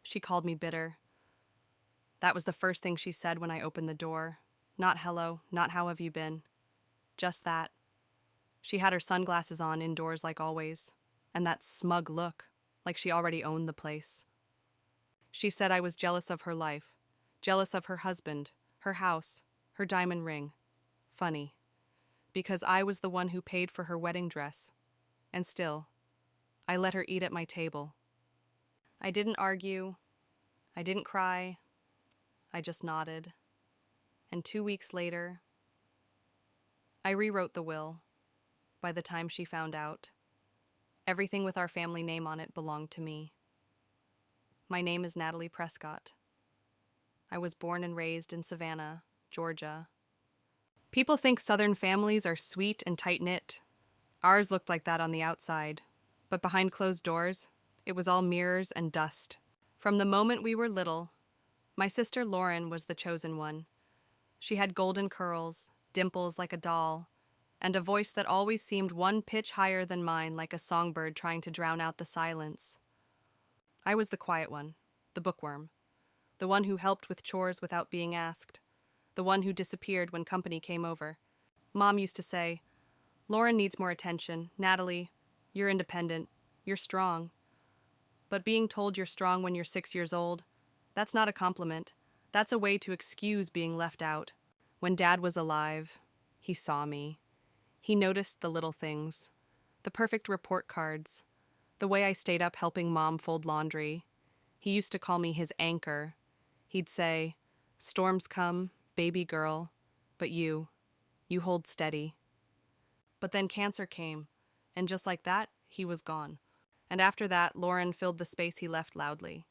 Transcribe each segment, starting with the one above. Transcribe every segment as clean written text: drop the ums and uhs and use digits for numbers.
She called me bitter. That was the first thing she said when I opened the door. Not hello, not how have you been. Just that. She had her sunglasses on indoors like always, and that smug look, like she already owned the place. She said I was jealous of her life, jealous of her husband, her house, her diamond ring. Funny, because I was the one who paid for her wedding dress. And still, I let her eat at my table. I didn't argue. I didn't cry. I just nodded. And 2 weeks later, I rewrote the will. By the time she found out, everything with our family name on it belonged to me. My name is Natalie Prescott. I was born and raised in Savannah, Georgia. People think Southern families are sweet and tight-knit. Ours looked like that on the outside, but behind closed doors, it was all mirrors and dust. From the moment we were little, my sister Lauren was the chosen one. She had golden curls, dimples like a doll, and a voice that always seemed one pitch higher than mine, like a songbird trying to drown out the silence. I was the quiet one, the bookworm, the one who helped with chores without being asked, the one who disappeared when company came over. Mom used to say, "Lauren needs more attention. Natalie, you're independent. You're strong." But being told you're strong when you're 6 years old, that's not a compliment. That's a way to excuse being left out. When Dad was alive, he saw me. He noticed the little things, the perfect report cards, the way I stayed up helping Mom fold laundry. He used to call me his anchor. He'd say, "Storms come, baby girl, but you hold steady." But then cancer came, and just like that, he was gone. And after that, Lauren filled the space he left loudly.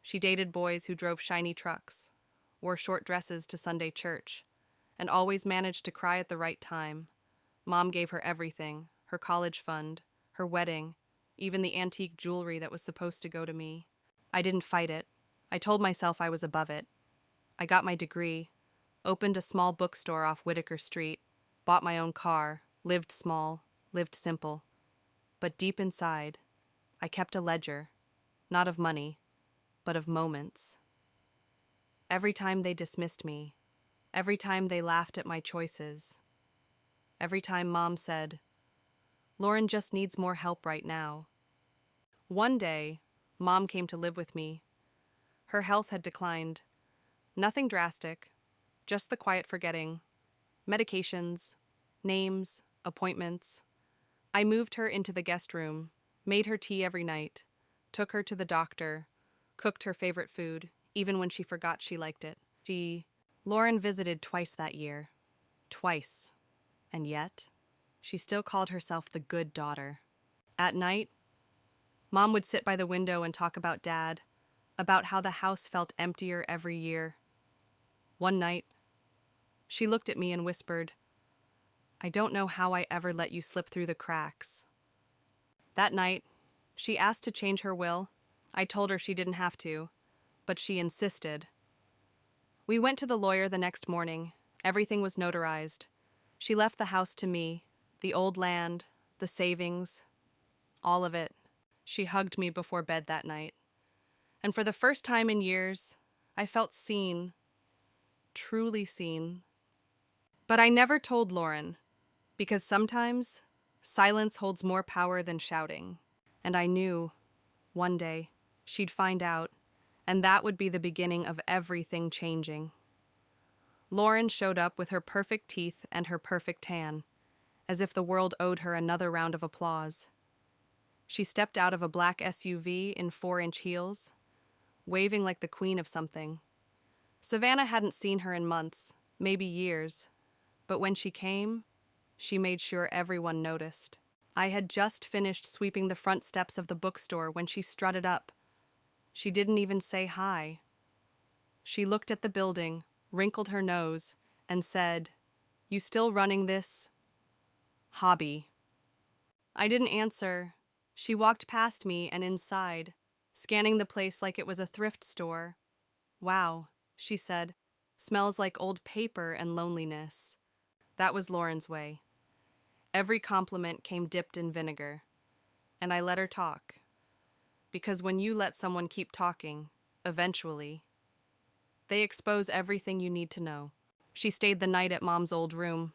She dated boys who drove shiny trucks, wore short dresses to Sunday church, and always managed to cry at the right time. Mom gave her everything, her college fund, her wedding, even the antique jewelry that was supposed to go to me. I didn't fight it. I told myself I was above it. I got my degree, opened a small bookstore off Whitaker Street, bought my own car, lived small, lived simple. But deep inside, I kept a ledger, not of money, but of moments. Every time they dismissed me, every time they laughed at my choices, every time Mom said, "Lauren just needs more help right now." One day, Mom came to live with me. Her health had declined. Nothing drastic, just the quiet forgetting, medications, names, appointments. I moved her into the guest room, made her tea every night, took her to the doctor, cooked her favorite food, even when she forgot she liked it. Lauren visited twice that year. Twice. And yet, she still called herself the good daughter. At night, Mom would sit by the window and talk about Dad, about how the house felt emptier every year. One night, she looked at me and whispered, "I don't know how I ever let you slip through the cracks." That night, she asked to change her will. I told her she didn't have to, but she insisted. We went to the lawyer the next morning. Everything was notarized. She left the house to me, the old land, the savings, all of it. She hugged me before bed that night. And for the first time in years, I felt seen, truly seen. But I never told Lauren, because sometimes silence holds more power than shouting. And I knew, one day, she'd find out, and that would be the beginning of everything changing. Lauren showed up with her perfect teeth and her perfect tan, as if the world owed her another round of applause. She stepped out of a black SUV in 4-inch heels, waving like the queen of something. Savannah hadn't seen her in months, maybe years, but when she came, she made sure everyone noticed. I had just finished sweeping the front steps of the bookstore when she strutted up. She didn't even say hi. She looked at the building, wrinkled her nose, and said, "You still running this hobby?" I didn't answer. She walked past me and inside, scanning the place like it was a thrift store. "Wow," she said, "smells like old paper and loneliness." That was Lauren's way. Every compliment came dipped in vinegar, and I let her talk. Because when you let someone keep talking, Eventually. They expose everything you need to know. She stayed the night at Mom's old room,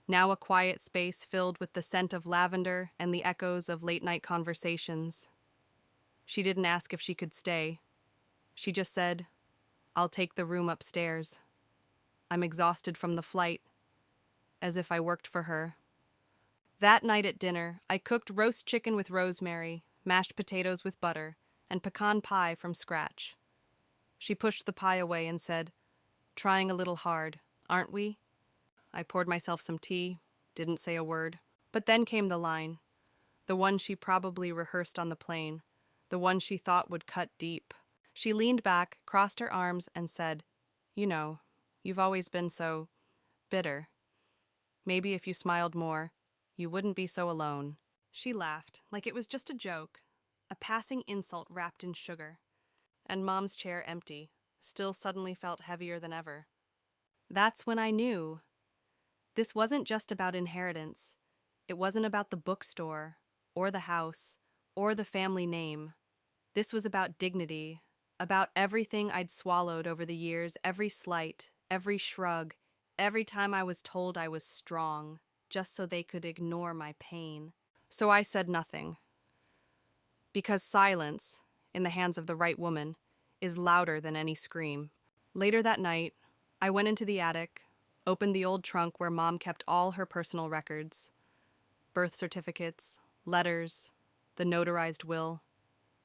now a quiet space filled with the scent of lavender and the echoes of late-night conversations. She didn't ask if she could stay. She just said, "I'll take the room upstairs. I'm exhausted from the flight," as if I worked for her. That night at dinner, I cooked roast chicken with rosemary, mashed potatoes with butter, and pecan pie from scratch. She pushed the pie away and said, "Trying a little hard, aren't we?" I poured myself some tea, didn't say a word. But then came the line, the one she probably rehearsed on the plane, the one she thought would cut deep. She leaned back, crossed her arms, and said, "You know, you've always been so bitter. Maybe if you smiled more, you wouldn't be so alone." She laughed, like it was just a joke, a passing insult wrapped in sugar. And Mom's chair empty, still suddenly felt heavier than ever. That's when I knew. This wasn't just about inheritance. It wasn't about the bookstore, or the house, or the family name. This was about dignity, about everything I'd swallowed over the years, every slight, every shrug, every time I was told I was strong, just so they could ignore my pain. So I said nothing. Because silence, in the hands of the right woman, is louder than any scream. Later that night, I went into the attic, opened the old trunk where Mom kept all her personal records. Birth certificates, letters, the notarized will.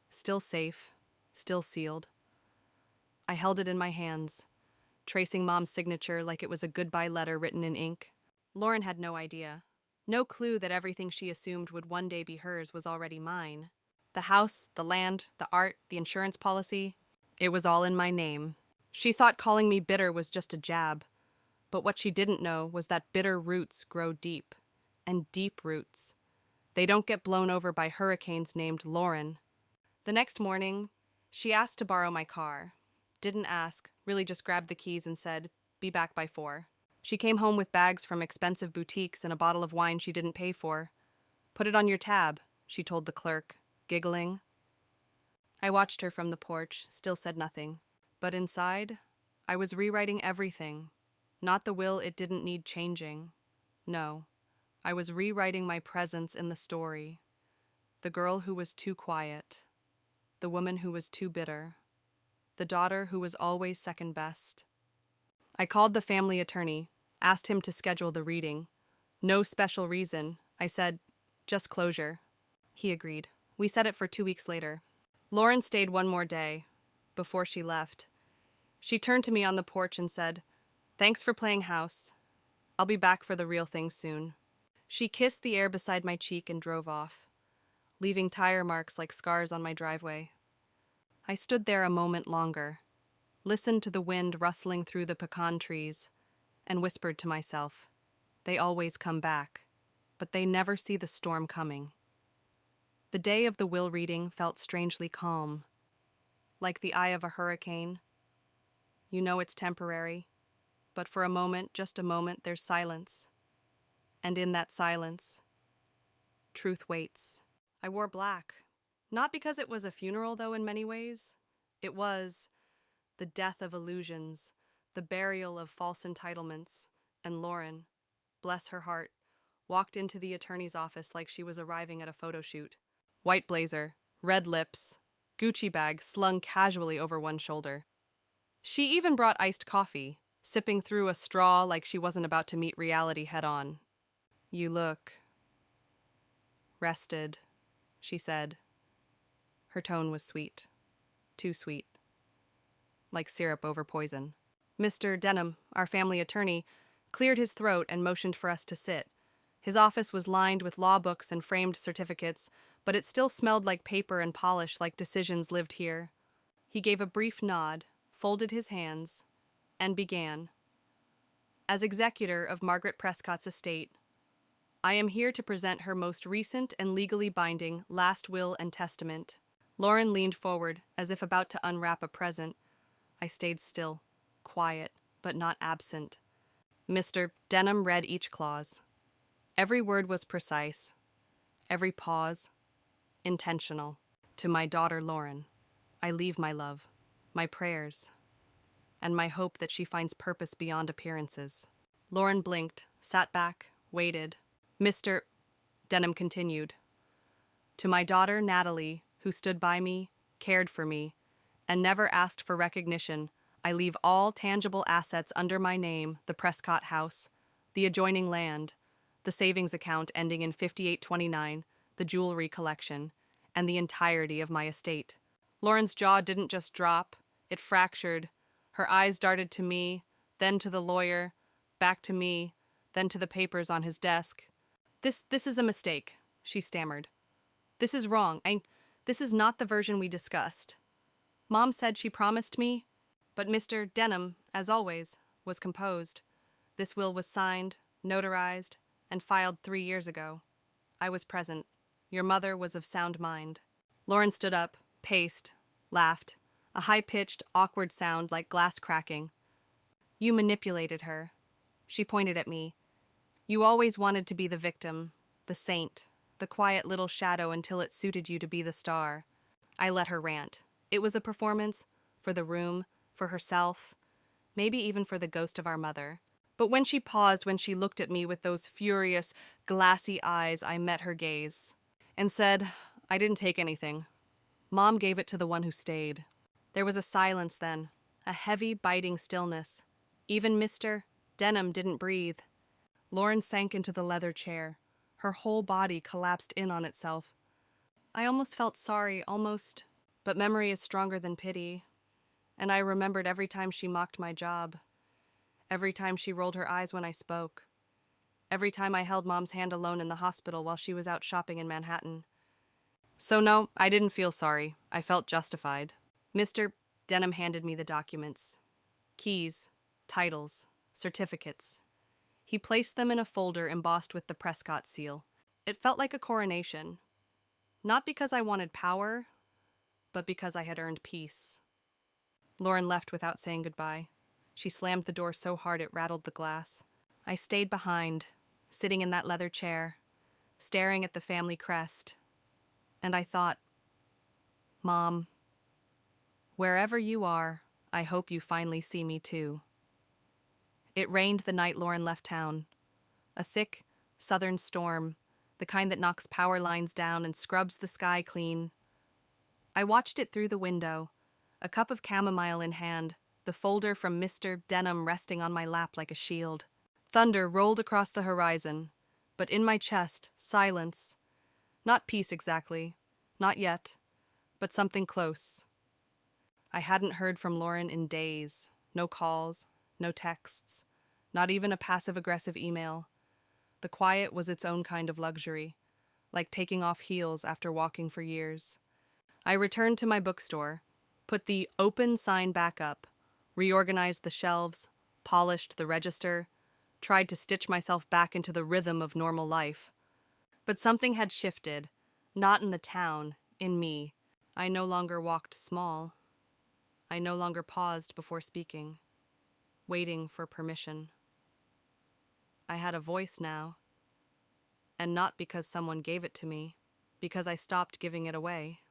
Still safe, still sealed. I held it in my hands, tracing Mom's signature like it was a goodbye letter written in ink. Lauren had no idea. No clue that everything she assumed would one day be hers was already mine. The house, the land, the art, the insurance policy, it was all in my name. She thought calling me bitter was just a jab, but what she didn't know was that bitter roots grow deep, and deep roots. They don't get blown over by hurricanes named Lauren. The next morning, she asked to borrow my car. Didn't ask, really just grabbed the keys and said, "Be back by 4." She came home with bags from expensive boutiques and a bottle of wine she didn't pay for. "Put it on your tab," she told the clerk, giggling. I watched her from the porch, still said nothing. But inside, I was rewriting everything. Not the will it didn't need changing. No, I was rewriting my presence in the story. The girl who was too quiet. The woman who was too bitter. The daughter who was always second best. I called the family attorney, asked him to schedule the reading. No special reason. I said, "Just closure." He agreed. We set it for 2 weeks later. Lauren stayed one more day, before she left. She turned to me on the porch and said, "Thanks for playing house. I'll be back for the real thing soon." She kissed the air beside my cheek and drove off, leaving tire marks like scars on my driveway. I stood there a moment longer, listened to the wind rustling through the pecan trees, and whispered to myself, "They always come back, but they never see the storm coming." The day of the will reading felt strangely calm, like the eye of a hurricane. You know it's temporary, but for a moment, just a moment, there's silence. And in that silence, truth waits. I wore black, not because it was a funeral, though in many ways. It was the death of illusions, the burial of false entitlements, and Lauren, bless her heart, walked into the attorney's office like she was arriving at a photo shoot. White blazer, red lips, Gucci bag slung casually over one shoulder. She even brought iced coffee, sipping through a straw like she wasn't about to meet reality head-on. "You look rested," she said. Her tone was sweet. Too sweet. Like syrup over poison. Mr. Denham, our family attorney, cleared his throat and motioned for us to sit. His office was lined with law books and framed certificates, but it still smelled like paper and polish, like decisions lived here. He gave a brief nod, folded his hands, and began. "As executor of Margaret Prescott's estate, I am here to present her most recent and legally binding last will and testament." Lauren leaned forward, as if about to unwrap a present. I stayed still, quiet, but not absent. Mr. Denham read each clause. Every word was precise. Every pause, intentional. "To my daughter Lauren, I leave my love. my prayers, and my hope that she finds purpose beyond appearances. Lauren blinked, sat back, waited. Mr. Denham continued. To my daughter, Natalie, who stood by me, cared for me, and never asked for recognition, I leave all tangible assets under my name, the Prescott house, the adjoining land, the savings account ending in 5829, the jewelry collection, and the entirety of my estate. Lauren's jaw didn't just drop, it fractured. Her eyes darted to me, then to the lawyer, back to me, then to the papers on his desk. This is a mistake, she stammered. This is wrong. This is not the version we discussed. Mom said she promised me, but Mr. Denham, as always, was composed. This will was signed, notarized, and filed 3 years ago. I was present. Your mother was of sound mind. Lauren stood up, paced, laughed, a high-pitched, awkward sound like glass cracking. You manipulated her. She pointed at me. You always wanted to be the victim, the saint, the quiet little shadow until it suited you to be the star. I let her rant. It was a performance, for the room, for herself, maybe even for the ghost of our mother. But when she paused, when she looked at me with those furious, glassy eyes, I met her gaze and said, I didn't take anything. Mom gave it to the one who stayed. There was a silence then, a heavy, biting stillness. Even Mr. Denham didn't breathe. Lauren sank into the leather chair. Her whole body collapsed in on itself. I almost felt sorry, but memory is stronger than pity. And I remembered every time she mocked my job. Every time she rolled her eyes when I spoke. Every time I held Mom's hand alone in the hospital while she was out shopping in Manhattan. So no, I didn't feel sorry. I felt justified. Mr. Denham handed me the documents. Keys, titles, certificates. He placed them in a folder embossed with the Prescott seal. It felt like a coronation. Not because I wanted power, but because I had earned peace. Lauren left without saying goodbye. She slammed the door so hard it rattled the glass. I stayed behind, sitting in that leather chair, staring at the family crest. And I thought, Mom, wherever you are, I hope you finally see me too. It rained the night Lauren left town. A thick, southern storm, the kind that knocks power lines down and scrubs the sky clean. I watched it through the window, a cup of chamomile in hand, the folder from Mr. Denham resting on my lap like a shield. Thunder rolled across the horizon, but in my chest, silence. Not peace exactly, not yet, but something close. I hadn't heard from Lauren in days. No calls, no texts, not even a passive-aggressive email. The quiet was its own kind of luxury, like taking off heels after walking for years. I returned to my bookstore, put the open sign back up, reorganized the shelves, polished the register, tried to stitch myself back into the rhythm of normal life. But something had shifted, not in the town, in me. I no longer walked small. I no longer paused before speaking, waiting for permission. I had a voice now, and not because someone gave it to me, because I stopped giving it away.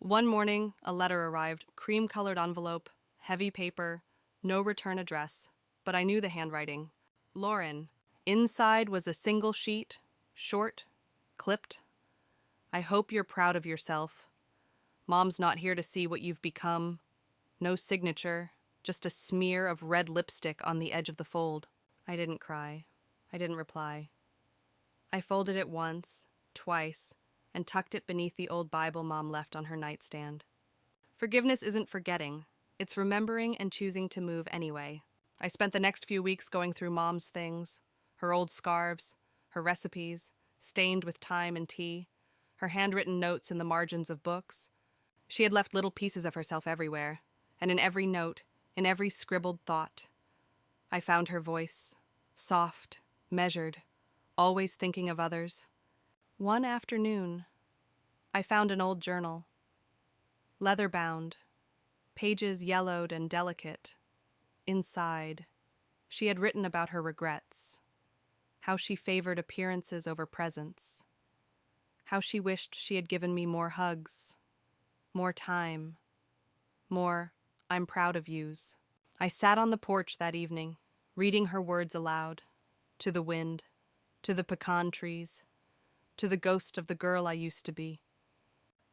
One morning, a letter arrived, cream-colored envelope, heavy paper, no return address, but I knew the handwriting. Lauren. Inside was a single sheet, short, clipped. I hope you're proud of yourself. Mom's not here to see what you've become. No signature, just a smear of red lipstick on the edge of the fold. I didn't cry. I didn't reply. I folded it once, twice, and tucked it beneath the old Bible Mom left on her nightstand. Forgiveness isn't forgetting. It's remembering and choosing to move anyway. I spent the next few weeks going through Mom's things, her old scarves, her recipes, stained with time and tea, her handwritten notes in the margins of books. She had left little pieces of herself everywhere, and in every note, in every scribbled thought. I found her voice, soft, measured, always thinking of others. One afternoon, I found an old journal, leather-bound, pages yellowed and delicate. Inside, she had written about her regrets, how she favored appearances over presence, how she wished she had given me more hugs, more time, More, I'm proud of yous. I sat on the porch that evening, reading her words aloud, to the wind, to the pecan trees, to the ghost of the girl I used to be.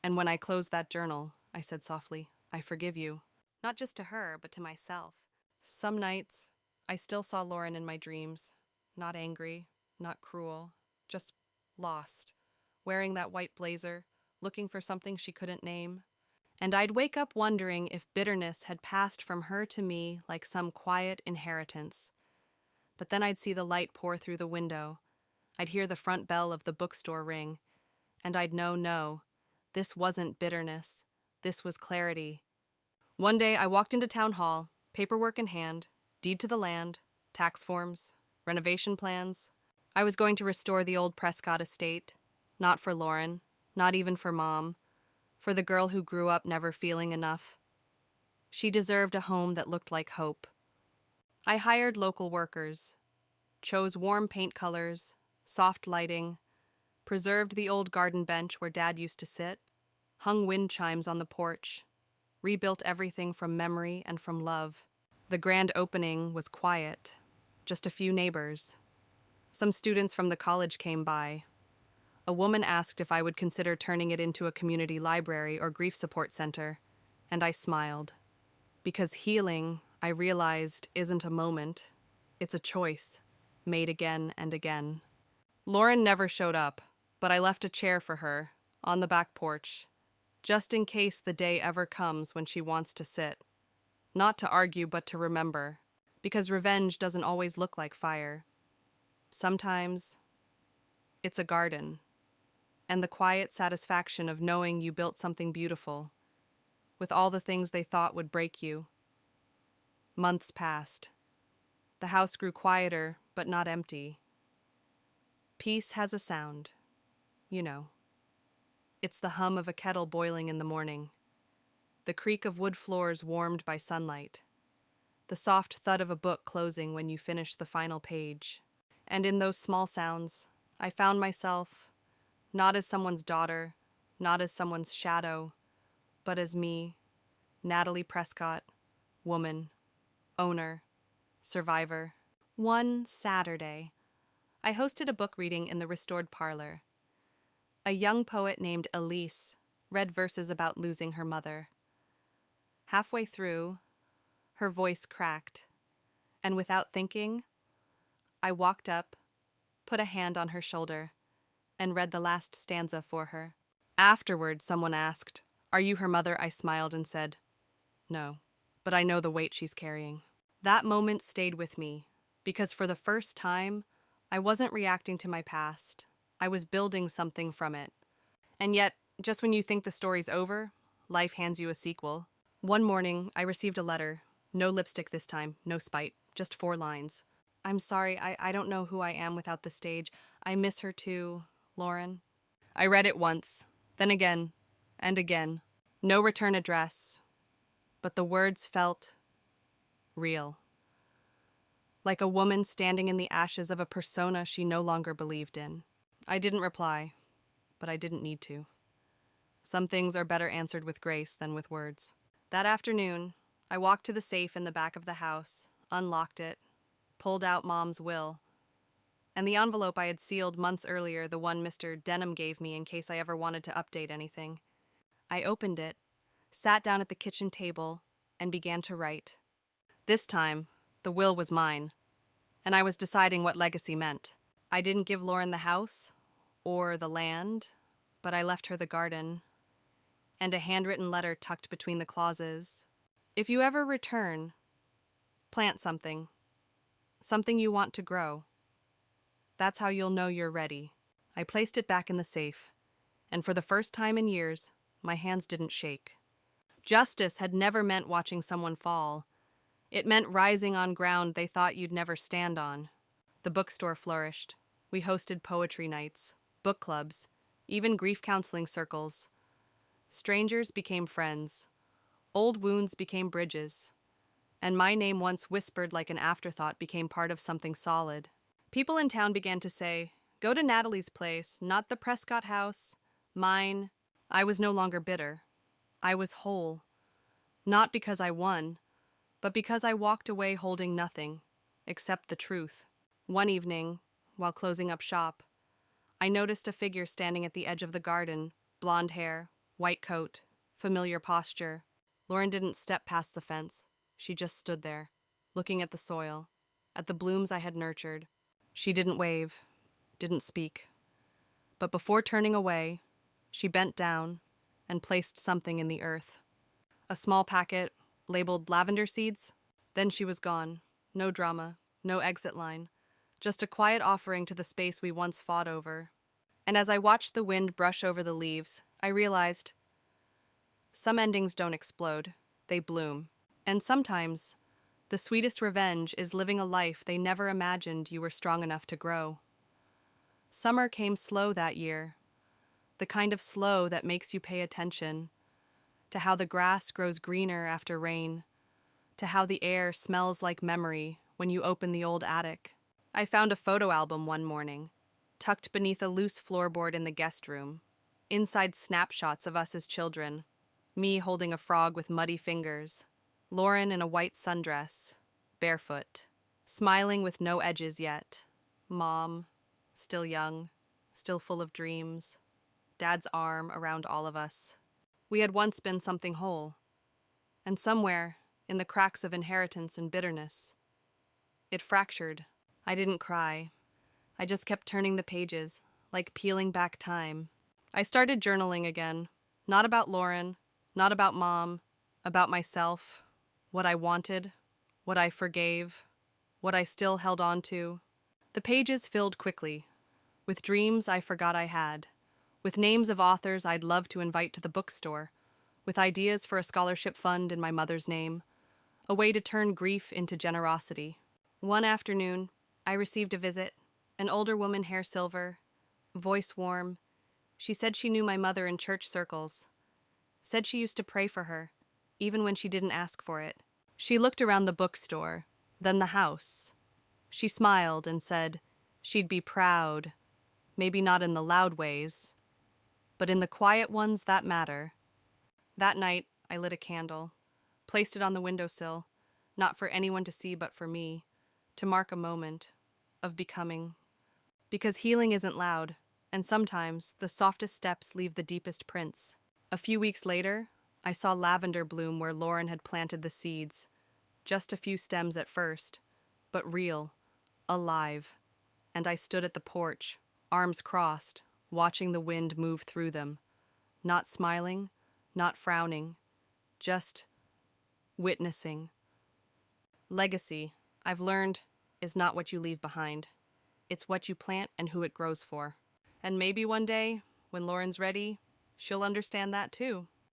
And when I closed that journal, I said softly, I forgive you. Not just to her, but to myself. Some nights, I still saw Lauren in my dreams. Not angry, not cruel, just lost, wearing that white blazer, looking for something she couldn't name. And I'd wake up wondering if bitterness had passed from her to me like some quiet inheritance. But then I'd see the light pour through the window. I'd hear the front bell of the bookstore ring, and I'd know, no, this wasn't bitterness. This was clarity. One day I walked into town hall, paperwork in hand, deed to the land, tax forms, renovation plans. I was going to restore the old Prescott estate, not for Lauren, not even for Mom, for the girl who grew up never feeling enough. She deserved a home that looked like hope. I hired local workers, chose warm paint colors, soft lighting, preserved the old garden bench where Dad used to sit, hung wind chimes on the porch, rebuilt everything from memory and from love. The grand opening was quiet, just a few neighbors. Some students from the college came by. A woman asked if I would consider turning it into a community library or grief support center, and I smiled. Because healing, I realized, isn't a moment. It's a choice, made again and again. Lauren never showed up, but I left a chair for her, on the back porch, just in case the day ever comes when she wants to sit. Not to argue, but to remember, because revenge doesn't always look like fire. Sometimes, it's a garden, and the quiet satisfaction of knowing you built something beautiful, with all the things they thought would break you. Months passed. The house grew quieter, but not empty. Peace has a sound, you know. It's the hum of a kettle boiling in the morning, the creak of wood floors warmed by sunlight, the soft thud of a book closing when you finish the final page. And in those small sounds, I found myself, not as someone's daughter, not as someone's shadow, but as me, Natalie Prescott, woman, owner, survivor. One Saturday, I hosted a book reading in the restored parlor. A young poet named Elise read verses about losing her mother. Halfway through, her voice cracked, and without thinking, I walked up, put a hand on her shoulder, and read the last stanza for her. Afterward, someone asked, "Are you her mother?" I smiled and said, "No, but I know the weight she's carrying." That moment stayed with me, because for the first time, I wasn't reacting to my past. I was building something from it. And yet, just when you think the story's over, life hands you a sequel. One morning, I received a letter. No lipstick this time, no spite, just 4 lines. "I'm sorry, I don't know who I am without the stage. I miss her too, Lauren." I read it once, then again, and again. No return address, but the words felt real. Like a woman standing in the ashes of a persona she no longer believed in. I didn't reply, but I didn't need to. Some things are better answered with grace than with words. That afternoon, I walked to the safe in the back of the house, unlocked it, pulled out Mom's will, and the envelope I had sealed months earlier, the one Mr. Denham gave me in case I ever wanted to update anything. I opened it, sat down at the kitchen table, and began to write. This time, the will was mine, and I was deciding what legacy meant. I didn't give Lauren the house or the land, but I left her the garden and a handwritten letter tucked between the clauses. If you ever return, plant something you want to grow. That's how you'll know you're ready. I placed it back in the safe, and for the first time in years, my hands didn't shake. Justice had never meant watching someone fall. It meant rising on ground they thought you'd never stand on. The bookstore flourished. We hosted poetry nights, book clubs, even grief counseling circles. Strangers became friends. Old wounds became bridges. And my name, once whispered like an afterthought, became part of something solid. People in town began to say, "Go to Natalie's place, not the Prescott house. Mine." I was no longer bitter. I was whole. Not because I won, but because I walked away holding nothing, except the truth. One evening, while closing up shop, I noticed a figure standing at the edge of the garden, blonde hair, white coat, familiar posture. Lauren didn't step past the fence. She just stood there, looking at the soil, at the blooms I had nurtured. She didn't wave, didn't speak. But before turning away, she bent down and placed something in the earth. A small packet labeled lavender seeds. Then she was gone. No drama, no exit line. Just a quiet offering to the space we once fought over. And as I watched the wind brush over the leaves, I realized some endings don't explode, they bloom. And sometimes, the sweetest revenge is living a life they never imagined you were strong enough to grow. Summer came slow that year, the kind of slow that makes you pay attention to how the grass grows greener after rain, to how the air smells like memory when you open the old attic. I found a photo album one morning, tucked beneath a loose floorboard in the guest room. Inside snapshots of us as children, me holding a frog with muddy fingers, Lauren in a white sundress, barefoot, smiling with no edges yet, Mom, still young, still full of dreams, Dad's arm around all of us. We had once been something whole, and somewhere, in the cracks of inheritance and bitterness, it fractured. I didn't cry. I just kept turning the pages, like peeling back time. I started journaling again, not about Lauren, not about Mom, about myself, what I wanted, what I forgave, what I still held on to. The pages filled quickly, with dreams I forgot I had, with names of authors I'd love to invite to the bookstore, with ideas for a scholarship fund in my mother's name, a way to turn grief into generosity. One afternoon, I received a visit, an older woman, hair silver, voice warm. She said she knew my mother in church circles, said she used to pray for her, even when she didn't ask for it. She looked around the bookstore, then the house. She smiled and said she'd be proud, maybe not in the loud ways, but in the quiet ones that matter. That night, I lit a candle, placed it on the windowsill, not for anyone to see but for me, to mark a moment of becoming. Because healing isn't loud, and sometimes the softest steps leave the deepest prints. A few weeks later, I saw lavender bloom where Lauren had planted the seeds. Just a few stems at first, but real, alive. And I stood at the porch, arms crossed, watching the wind move through them. Not smiling, not frowning, just witnessing. Legacy, I've learned, is not what you leave behind. It's what you plant and who it grows for. And maybe one day, when Lauren's ready, she'll understand that too.